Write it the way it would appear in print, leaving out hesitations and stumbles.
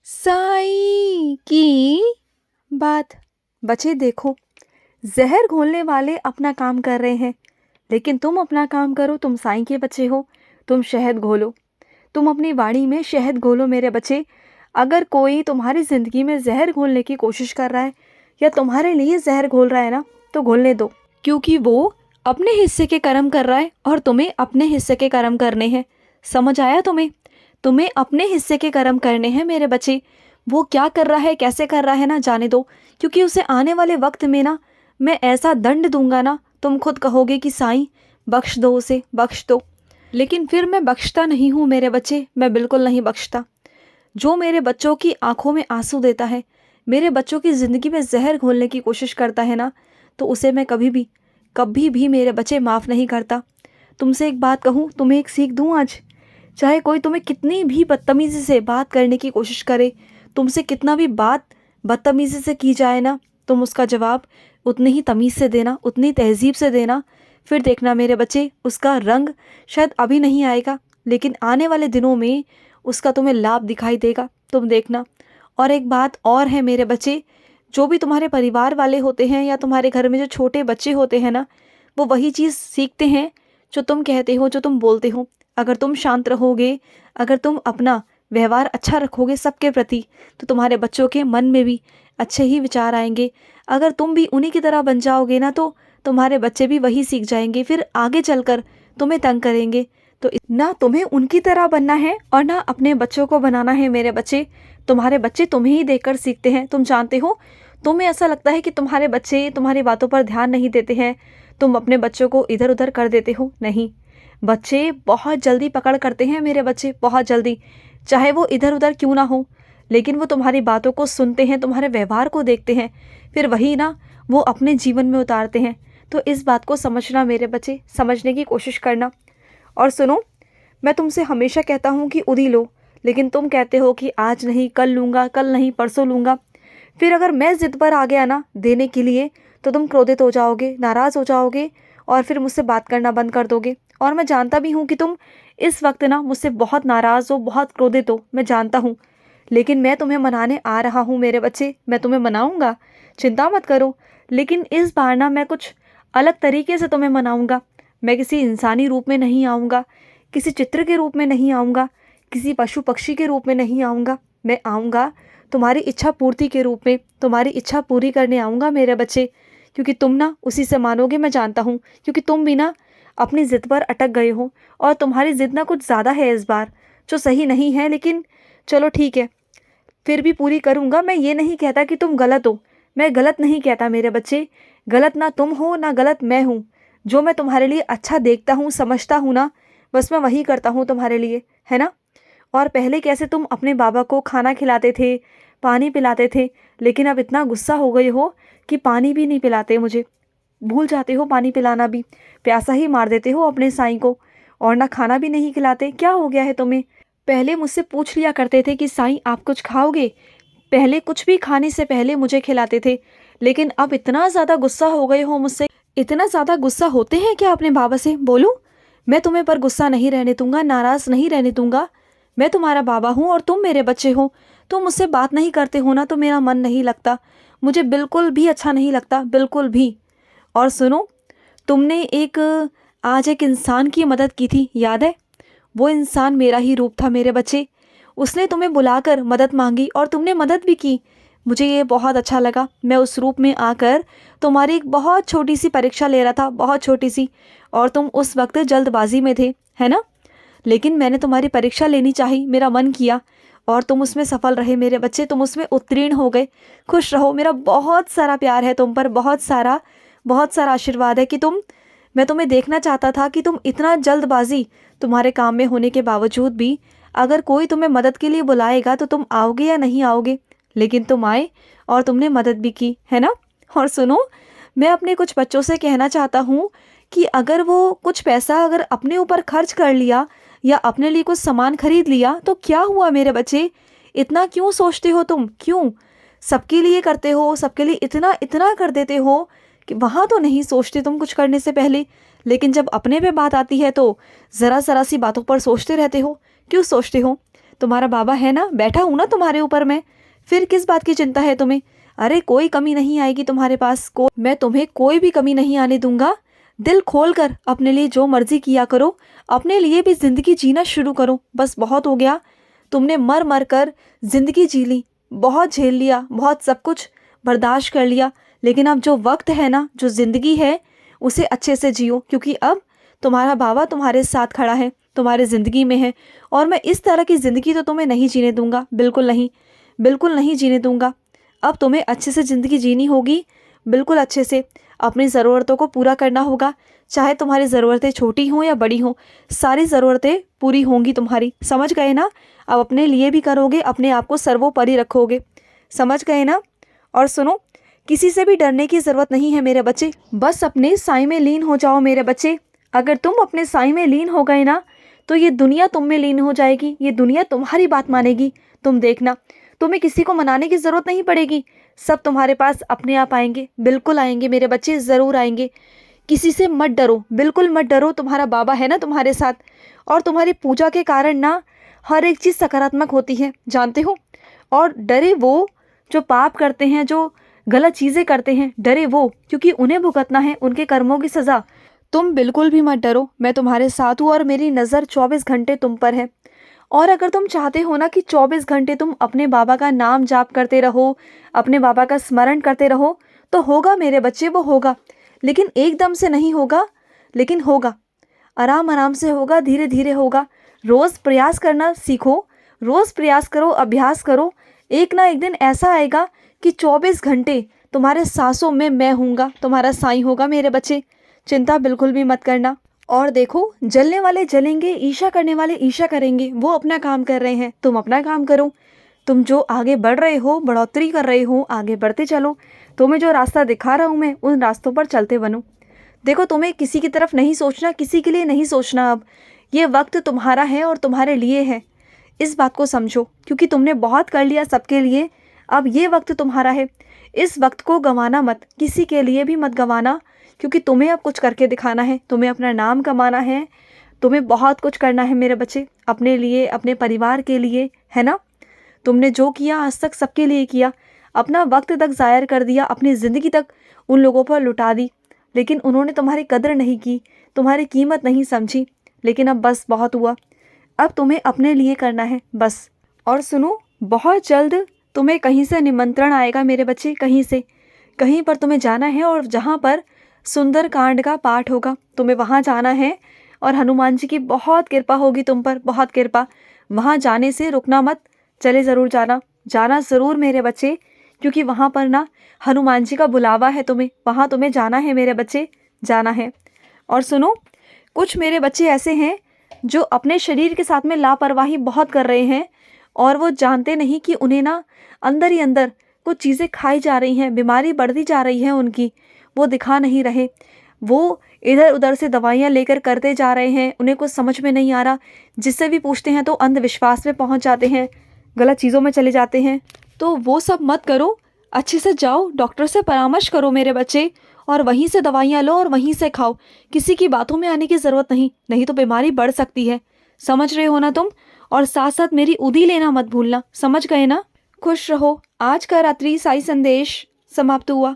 साईं की बात। बच्चे देखो, जहर घोलने वाले अपना काम कर रहे हैं, लेकिन तुम अपना काम करो। तुम साईं के बच्चे हो, तुम शहद घोलो। तुम अपनी वाणी में शहद घोलो मेरे बच्चे। अगर कोई तुम्हारी ज़िंदगी में जहर घोलने की कोशिश कर रहा है या तुम्हारे लिए जहर घोल रहा है ना, तो घोलने दो, क्योंकि वो अपने हिस्से के कर्म कर रहा है और तुम्हें अपने हिस्से के कर्म करने हैं। समझ आया तुम्हें? तुम्हें अपने हिस्से के कर्म करने हैं मेरे बच्चे। वो क्या कर रहा है, कैसे कर रहा है ना, जाने दो, क्योंकि उसे आने वाले वक्त में ना मैं ऐसा दंड दूंगा ना, तुम खुद कहोगे कि साईं बख्श दो, उसे बख्श दो। लेकिन फिर मैं बख्शता नहीं हूँ मेरे बच्चे, मैं बिल्कुल नहीं बख्शता। जो मेरे बच्चों की आंखों में आंसू देता है, मेरे बच्चों की ज़िंदगी में जहर घोलने की कोशिश करता है ना, तो उसे मैं कभी भी मेरे बच्चे माफ़ नहीं करता। तुमसे एक बात कहूँ, तुम्हें एक सीख दूँ आज। चाहे कोई तुम्हें कितनी भी बदतमीज़ी से बात करने की कोशिश करे, तुमसे कितना भी बात बदतमीज़ी से की जाए ना, तुम उसका जवाब उतनी ही तमीज़ से देना, उतनी तहज़ीब से देना। फिर देखना मेरे बच्चे, उसका रंग शायद अभी नहीं आएगा, लेकिन आने वाले दिनों में उसका तुम्हें लाभ दिखाई देगा, तुम देखना। और एक बात और है मेरे बच्चे, जो भी तुम्हारे परिवार वाले होते हैं या तुम्हारे घर में जो छोटे बच्चे होते हैं ना, वो वही चीज़ सीखते हैं जो तुम कहते हो, जो तुम बोलते हो। अगर तुम शांत रहोगे, अगर तुम अपना व्यवहार अच्छा रखोगे सबके प्रति, तो तुम्हारे बच्चों के मन में भी अच्छे ही विचार आएंगे। अगर तुम भी उन्हीं की तरह बन जाओगे ना, तो तुम्हारे बच्चे भी वही सीख जाएंगे, फिर आगे चलकर तुम्हें तंग करेंगे। तो ना तुम्हें उनकी तरह बनना है और ना अपने बच्चों को बनाना है मेरे बच्चे। तुम्हारे बच्चे तुम्हें ही देखकर सीखते हैं, तुम जानते हो। तुम्हें ऐसा लगता है कि तुम्हारे बच्चे तुम्हारी बातों पर ध्यान नहीं देते हैं, तुम अपने बच्चों को इधर उधर कर देते हो। नहीं, बच्चे बहुत जल्दी पकड़ करते हैं मेरे बच्चे, बहुत जल्दी। चाहे वो इधर उधर क्यों ना हो, लेकिन वो तुम्हारी बातों को सुनते हैं, तुम्हारे व्यवहार को देखते हैं, फिर वही ना वो अपने जीवन में उतारते हैं। तो इस बात को समझना मेरे बच्चे, समझने की कोशिश करना। और सुनो, मैं तुमसे हमेशा कहता हूँ कि उदी लो, लेकिन तुम कहते हो कि आज नहीं, कल लूँगा, कल नहीं, परसों लूँगा। फिर अगर मैं ज़िद पर आ गया ना देने के लिए, तो तुम क्रोधित हो जाओगे, नाराज़ हो जाओगे और फिर मुझसे बात करना बंद कर दोगे। और मैं जानता भी हूँ कि तुम इस वक्त ना मुझसे बहुत नाराज़ हो, बहुत क्रोधित हो, मैं जानता हूँ। लेकिन मैं तुम्हें मनाने आ रहा हूँ मेरे बच्चे, मैं तुम्हें मनाऊँगा, चिंता मत करो। लेकिन इस बार ना मैं कुछ अलग तरीके से तुम्हें मनाऊँगा। मैं किसी इंसानी रूप में नहीं आऊँगा, किसी चित्र के रूप में नहीं आऊँगा, किसी पशु पक्षी के रूप में नहीं आऊँगा। मैं आऊँगा तुम्हारी इच्छा पूर्ति के रूप में, तुम्हारी इच्छा पूरी करने आऊँगा मेरे बच्चे। क्योंकि तुम ना उसी से मानोगे, मैं जानता हूँ, क्योंकि तुम भी ना अपनी ज़िद पर अटक गए हो और तुम्हारी ज़िद ना कुछ ज़्यादा है इस बार, जो सही नहीं है। लेकिन चलो ठीक है, फिर भी पूरी करूँगा। मैं ये नहीं कहता कि तुम गलत हो, मैं गलत नहीं कहता मेरे बच्चे। गलत ना तुम हो, ना गलत मैं हूँ। जो मैं तुम्हारे लिए अच्छा देखता हूँ, समझता हूँ ना, बस मैं वही करता हूँ तुम्हारे लिए, है ना। और पहले कैसे तुम अपने बाबा को खाना खिलाते थे, पानी पिलाते थे, लेकिन अब इतना गुस्सा हो गए हो कि पानी भी नहीं पिलाते मुझे, भूल जाते हो पानी पिलाना भी, प्यासा ही मार देते हो अपने साईं को, और ना खाना भी नहीं खिलाते। क्या हो गया है तुम्हें? पहले मुझसे पूछ लिया करते थे कि साईं आप कुछ खाओगे, पहले कुछ भी खाने से पहले मुझे खिलाते थे, लेकिन अब इतना ज़्यादा गुस्सा हो गए हो मुझसे। इतना ज़्यादा गुस्सा होते हैं क्या अपने बाबा से? बोलो, मैं तुम्हें पर गुस्सा नहीं रहने दूंगा, नाराज़ नहीं रहने दूंगा। मैं तुम्हारा बाबा हूँ और तुम मेरे बच्चे हो। तुम मुझसे बात नहीं करते हो ना, तो मेरा मन नहीं लगता, मुझे बिल्कुल भी अच्छा नहीं लगता, बिल्कुल भी। और सुनो, तुमने आज एक इंसान की मदद की थी, याद है? वो इंसान मेरा ही रूप था मेरे बच्चे। उसने तुम्हें बुलाकर मदद मांगी और तुमने मदद भी की। मुझे ये बहुत अच्छा लगा। मैं उस रूप में आकर तुम्हारी एक बहुत छोटी सी परीक्षा ले रहा था, बहुत छोटी सी, और तुम उस वक्त जल्दबाजी में थे, है ना। लेकिन मैंने तुम्हारी परीक्षा लेनी चाहिए, मेरा मन किया, और तुम उसमें सफल रहे मेरे बच्चे, तुम उसमें उत्तीर्ण हो गए। खुश रहो, मेरा बहुत सारा प्यार है तुम पर, बहुत सारा आशीर्वाद है कि मैं तुम्हें देखना चाहता था कि तुम इतना जल्दबाजी तुम्हारे काम में होने के बावजूद भी, अगर कोई तुम्हें मदद के लिए बुलाएगा तो तुम आओगे या नहीं आओगे। लेकिन तुम आए और तुमने मदद भी की, है ना। और सुनो, मैं अपने कुछ बच्चों से कहना चाहता हूँ कि अगर वो कुछ पैसा अगर अपने ऊपर खर्च कर लिया या अपने लिए कुछ सामान खरीद लिया, तो क्या हुआ मेरे बच्चे? इतना क्यों सोचते हो तुम? क्यों सबके लिए करते हो, सबके लिए इतना इतना कर देते हो कि वहाँ तो नहीं सोचते तुम कुछ करने से पहले, लेकिन जब अपने पे बात आती है तो ज़रा ज़रा सी बातों पर सोचते रहते हो। क्यों सोचते हो? तुम्हारा बाबा है ना, बैठा हूँ ना तुम्हारे ऊपर मैं, फिर किस बात की चिंता है तुम्हें। अरे कोई कमी नहीं आएगी तुम्हारे पास, मैं तुम्हें कोई भी कमी नहीं आने दूंगा। दिल खोल कर अपने लिए जो मर्जी किया करो, अपने लिए भी ज़िंदगी जीना शुरू करो। बस बहुत हो गया, तुमने मर मर कर ज़िंदगी जी ली, बहुत झेल लिया, बहुत सब कुछ बर्दाश्त कर लिया, लेकिन अब जो वक्त है ना, जो ज़िंदगी है, उसे अच्छे से जियो, क्योंकि अब तुम्हारा बाबा तुम्हारे साथ खड़ा है, तुम्हारे ज़िंदगी में है। और मैं इस तरह की ज़िंदगी तो तुम्हें नहीं जीने दूंगा, बिल्कुल नहीं, बिल्कुल नहीं जीने दूंगा। अब तुम्हें अच्छे से ज़िंदगी जीनी होगी, बिल्कुल अच्छे से अपनी ज़रूरतों को पूरा करना होगा। चाहे तुम्हारी ज़रूरतें छोटी हों या बड़ी हों, सारी ज़रूरतें पूरी होंगी तुम्हारी, समझ गए ना। अब अपने लिए भी करोगे, अपने आप को सर्वोपरि रखोगे, समझ गए ना। और सुनो, किसी से भी डरने की ज़रूरत नहीं है मेरे बच्चे, बस अपने साईं में लीन हो जाओ मेरे बच्चे। अगर तुम अपने साईं में लीन हो गए ना, तो ये दुनिया तुम में लीन हो जाएगी, ये दुनिया तुम्हारी बात मानेगी। तुम देखना, तुम्हें किसी को मनाने की ज़रूरत नहीं पड़ेगी, सब तुम्हारे पास अपने आप आएंगे, बिल्कुल आएंगे मेरे बच्चे, ज़रूर आएंगे। किसी से मत डरो, बिल्कुल मत डरो, तुम्हारा बाबा है ना तुम्हारे साथ। और तुम्हारी पूजा के कारण ना हर एक चीज़ सकारात्मक होती है, जानते हो। और डरे वो जो पाप करते हैं, जो गलत चीज़ें करते हैं, डरे वो, क्योंकि उन्हें भुगतना है उनके कर्मों की सज़ा। तुम बिल्कुल भी मत डरो, मैं तुम्हारे साथ हूँ और मेरी नज़र 24 घंटे तुम पर है। और अगर तुम चाहते हो ना कि 24 घंटे तुम अपने बाबा का नाम जाप करते रहो, अपने बाबा का स्मरण करते रहो, तो होगा मेरे बच्चे, वो होगा, लेकिन एकदम से नहीं होगा, लेकिन होगा, आराम आराम से होगा, धीरे धीरे होगा। रोज़ प्रयास करना सीखो, रोज़ प्रयास करो, अभ्यास करो। एक ना एक दिन ऐसा आएगा कि 24 घंटे तुम्हारे सांसों में मैं हूँगा, तुम्हारा साईं होगा मेरे बच्चे, चिंता बिल्कुल भी मत करना। और देखो, जलने वाले जलेंगे, ईर्ष्या करने वाले ईर्ष्या करेंगे, वो अपना काम कर रहे हैं, तुम अपना काम करो। तुम जो आगे बढ़ रहे हो, बढ़ोतरी कर रहे हो, आगे बढ़ते चलो। तुम्हें जो रास्ता दिखा रहा हूँ मैं, उन रास्तों पर चलते बनो। देखो, तुम्हें किसी की तरफ नहीं सोचना, किसी के लिए नहीं सोचना। अब ये वक्त तुम्हारा है और तुम्हारे लिए है, इस बात को समझो, क्योंकि तुमने बहुत कर लिया सबके लिए, अब ये वक्त तुम्हारा है। इस वक्त को गंवाना मत, किसी के लिए भी मत गंवाना, क्योंकि तुम्हें अब कुछ करके दिखाना है, तुम्हें अपना नाम कमाना है, तुम्हें बहुत कुछ करना है मेरे बच्चे, अपने लिए, अपने परिवार के लिए, है ना। तुमने जो किया आज तक सबके लिए किया, अपना वक्त तक ज़ायर कर दिया, अपनी ज़िंदगी तक उन लोगों पर लुटा दी, लेकिन उन्होंने तुम्हारी कदर नहीं की, तुम्हारी कीमत नहीं समझी। लेकिन अब बस बहुत हुआ, अब तुम्हें अपने लिए करना है बस। और सुनो, बहुत जल्द तुम्हें कहीं से निमंत्रण आएगा मेरे बच्चे, कहीं से, कहीं पर तुम्हें जाना है, और जहाँ पर सुंदर कांड का पाठ होगा, तुम्हें वहाँ जाना है। और हनुमान जी की बहुत कृपा होगी तुम पर, बहुत कृपा। वहाँ जाने से रुकना मत, चले ज़रूर जाना, जाना ज़रूर मेरे बच्चे, क्योंकि वहाँ पर ना हनुमान जी का बुलावा है तुम्हें, वहाँ तुम्हें जाना है मेरे बच्चे, जाना है। और सुनो, कुछ मेरे बच्चे ऐसे हैं जो अपने शरीर के साथ में लापरवाही बहुत कर रहे हैं, और वो जानते नहीं कि उन्हें ना अंदर ही अंदर कुछ चीज़ें खाई जा रही हैं, बीमारी बढ़ती जा रही है उनकी, वो दिखा नहीं रहे, वो इधर उधर से दवाइयाँ लेकर करते जा रहे हैं, उन्हें कुछ समझ में नहीं आ रहा। जिससे भी पूछते हैं तो अंधविश्वास में पहुंच जाते हैं, गलत चीज़ों में चले जाते हैं। तो वो सब मत करो, अच्छे से जाओ, डॉक्टर से परामर्श करो मेरे बच्चे, और वहीं से दवाइयाँ लो और वहीं से खाओ, किसी की बातों में आने की ज़रूरत नहीं, नहीं तो बीमारी बढ़ सकती है, समझ रहे हो ना तुम। और साथ साथ मेरी उदी लेना मत भूलना, समझ गए ना। खुश रहो। आज का रात्रि साई संदेश समाप्त हुआ।